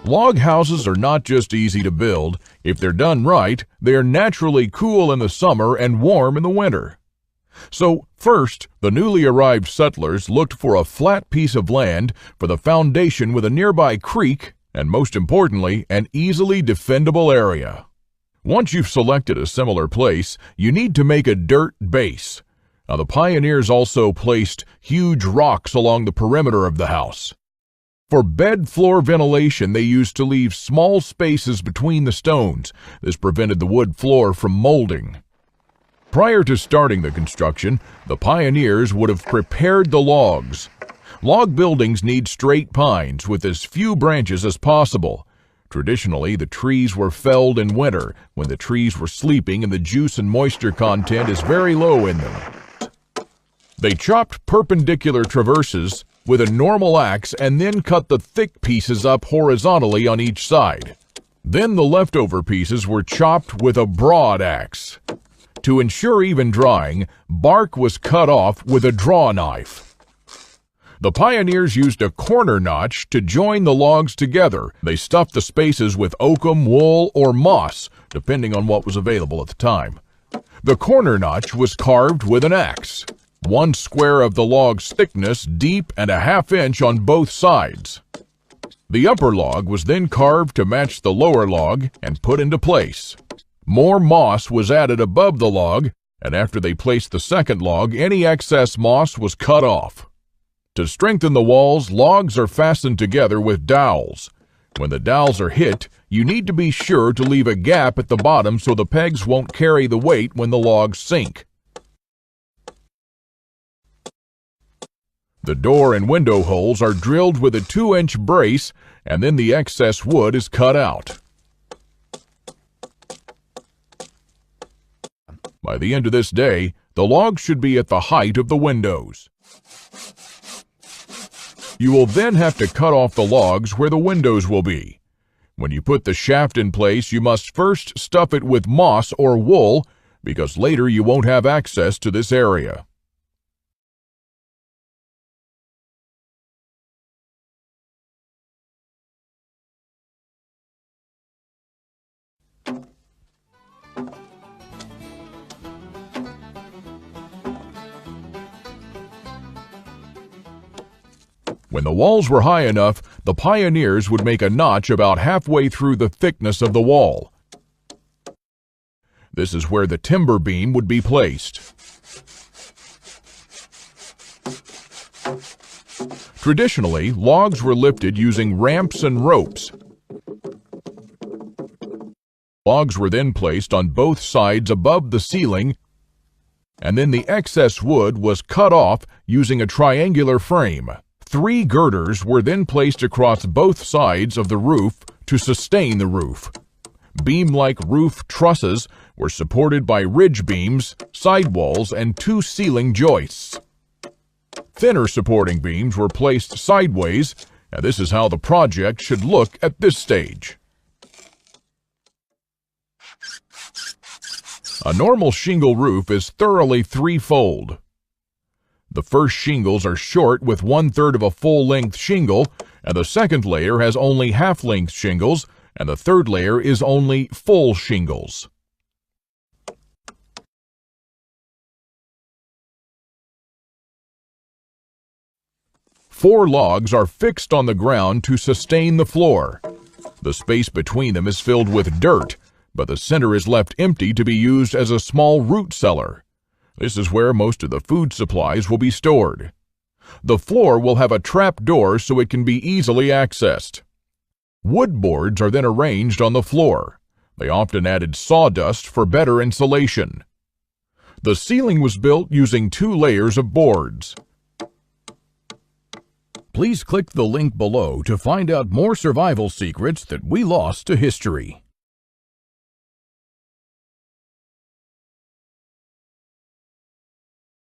Log houses are not just easy to build. If they're done right, they are naturally cool in the summer and warm in the winter. So, first, the newly arrived settlers looked for a flat piece of land for the foundation with a nearby creek and, most importantly, an easily defendable area. Once you've selected a similar place, you need to make a dirt base. Now, the pioneers also placed huge rocks along the perimeter of the house. For bed floor ventilation, they used to leave small spaces between the stones. This prevented the wood floor from molding. Prior to starting the construction, the pioneers would have prepared the logs. Log buildings need straight pines with as few branches as possible. Traditionally, the trees were felled in winter when the trees were sleeping and the juice and moisture content is very low in them. They chopped perpendicular traverses with a normal axe and then cut the thick pieces up horizontally on each side. Then the leftover pieces were chopped with a broad axe. To ensure even drying, bark was cut off with a draw knife. The pioneers used a corner notch to join the logs together. They stuffed the spaces with oakum, wool, or moss, depending on what was available at the time. The corner notch was carved with an axe. 1 square of the log's thickness, deep and a ½ inch on both sides. The upper log was then carved to match the lower log and put into place. More moss was added above the log, and after they placed the second log, any excess moss was cut off. To strengthen the walls, logs are fastened together with dowels. When the dowels are hit, you need to be sure to leave a gap at the bottom so the pegs won't carry the weight when the logs sink. The door and window holes are drilled with a 2-inch brace, and then the excess wood is cut out. By the end of this day, the logs should be at the height of the windows. You will then have to cut off the logs where the windows will be. When you put the shaft in place, you must first stuff it with moss or wool, because later you won't have access to this area. When the walls were high enough, the pioneers would make a notch about halfway through the thickness of the wall. This is where the timber beam would be placed. Traditionally, logs were lifted using ramps and ropes. Logs were then placed on both sides above the ceiling, and then the excess wood was cut off using a triangular frame. 3 girders were then placed across both sides of the roof to sustain the roof. Beam-like roof trusses were supported by ridge beams, sidewalls, and 2 ceiling joists. Thinner supporting beams were placed sideways, and this is how the project should look at this stage. A normal shingle roof is thoroughly 3-fold. The first shingles are short with 1/3 of a full-length shingle, and the second layer has only half-length shingles, and the third layer is only full shingles. Four logs are fixed on the ground to sustain the floor. The space between them is filled with dirt, but the center is left empty to be used as a small root cellar. This is where most of the food supplies will be stored. The floor will have a trap door so it can be easily accessed. Wood boards are then arranged on the floor. They often added sawdust for better insulation. The ceiling was built using 2 layers of boards. Please click the link below to find out more survival secrets that we lost to history.